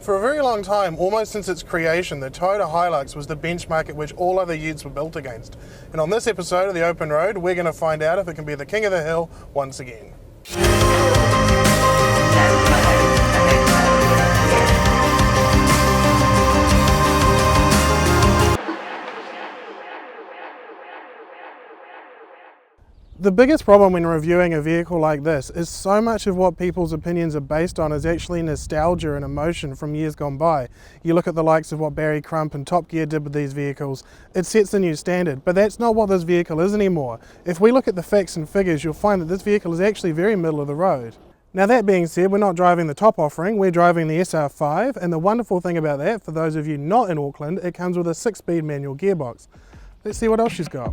For a very long time, almost since its creation, the Toyota Hilux was the benchmark at which all other utes were built against. And on this episode of The Open Road, we're going to find out if it can be the king of the hill once again. The biggest problem when reviewing a vehicle like this is so much of what people's opinions are based on is actually nostalgia and emotion from years gone by. You look at the likes of what Barry Crump and Top Gear did with these vehicles, it sets the new standard, but that's not what this vehicle is anymore. If we look at the facts and figures, you'll find that this vehicle is actually very middle of the road. Now that being said, we're not driving the top offering, we're driving the SR5, and the wonderful thing about that, for those of you not in Auckland, it comes with a 6-speed manual gearbox. Let's see what else she's got.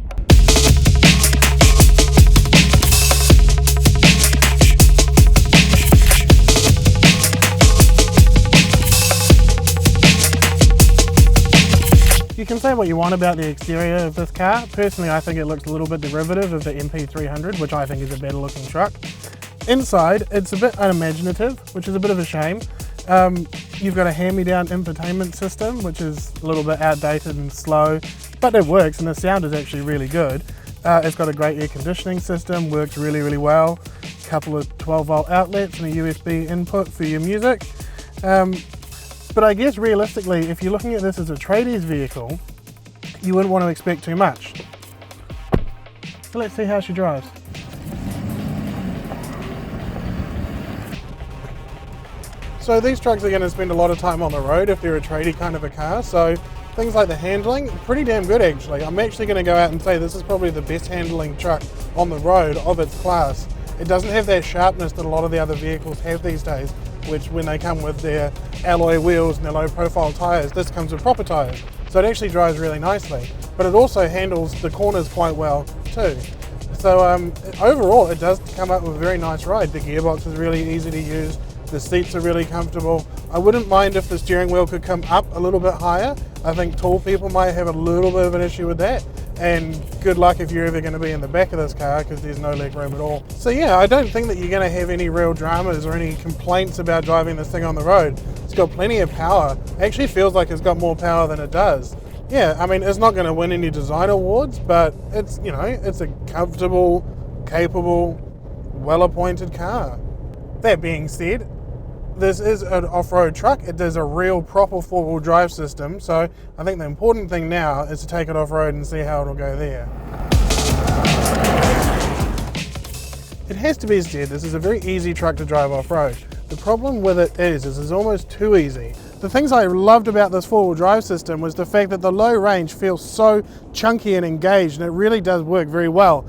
You can say what you want about the exterior of this car. Personally, I think it looks a little bit derivative of the MP300, which I think is a better looking truck. Inside, it's a bit unimaginative, which is a bit of a shame. You've got a hand-me-down infotainment system, which is a little bit outdated and slow, but it works and the sound is actually really good. It's got a great air conditioning system, works really well. A couple of 12-volt outlets and a USB input for your music. But I guess realistically, if you're looking at this as a tradies vehicle, you wouldn't want to expect too much. So let's see how she drives. So these trucks are going to spend a lot of time on the road if they're a tradie kind of a car, so things like the handling, pretty damn good actually. I'm actually going to go out and say this is probably the best handling truck on the road of its class. It doesn't have that sharpness that a lot of the other vehicles have these days, which when they come with their alloy wheels and their low profile tyres, this comes with proper tyres. So it actually drives really nicely, but it also handles the corners quite well too. So overall it does come up with a very nice ride. The gearbox is really easy to use, the seats are really comfortable. I wouldn't mind if the steering wheel could come up a little bit higher. I think tall people might have a little bit of an issue with that. And good luck if you're ever going to be in the back of this car because there's no leg room at all. So yeah, I don't think that you're going to have any real dramas or any complaints about driving this thing on the road. It's got plenty of power. It actually feels like it's got more power than it does. Yeah, I mean, it's not going to win any design awards, but it's, you know, it's a comfortable, capable, well-appointed car. That being said, this is an off-road truck. It does a real proper four-wheel drive system, so I think the important thing now is to take it off-road and see how it'll go there. It has to be said, this is a very easy truck to drive off-road. The problem with it is it's almost too easy. The things I loved about this four-wheel drive system was the fact that the low range feels so chunky and engaged, and it really does work very well.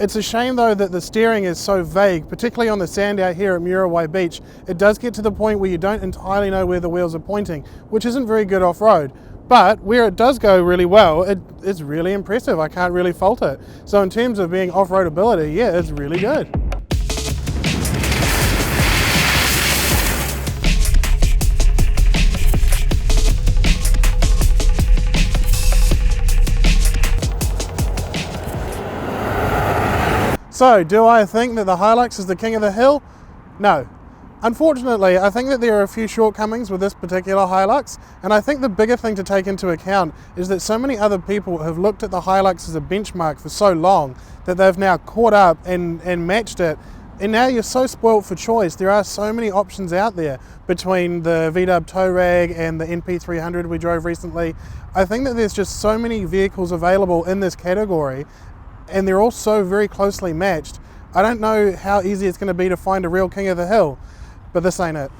It's a shame though that the steering is so vague, particularly on the sand out here at Muriwai Beach. It does get to the point where you don't entirely know where the wheels are pointing, which isn't very good off-road. But where it does go really well, it's really impressive. I can't really fault it. So in terms of being off-road ability, yeah, it's really good. So, do I think that the Hilux is the king of the hill? No. Unfortunately, I think that there are a few shortcomings with this particular Hilux, and I think the bigger thing to take into account is that so many other people have looked at the Hilux as a benchmark for so long that they've now caught up and matched it, and now you're so spoilt for choice. There are so many options out there between the VW Touareg and the MP300 we drove recently. I think that there's just so many vehicles available in this category, and they're all so very closely matched. I don't know how easy it's going to be to find a real king of the hill, but this ain't it.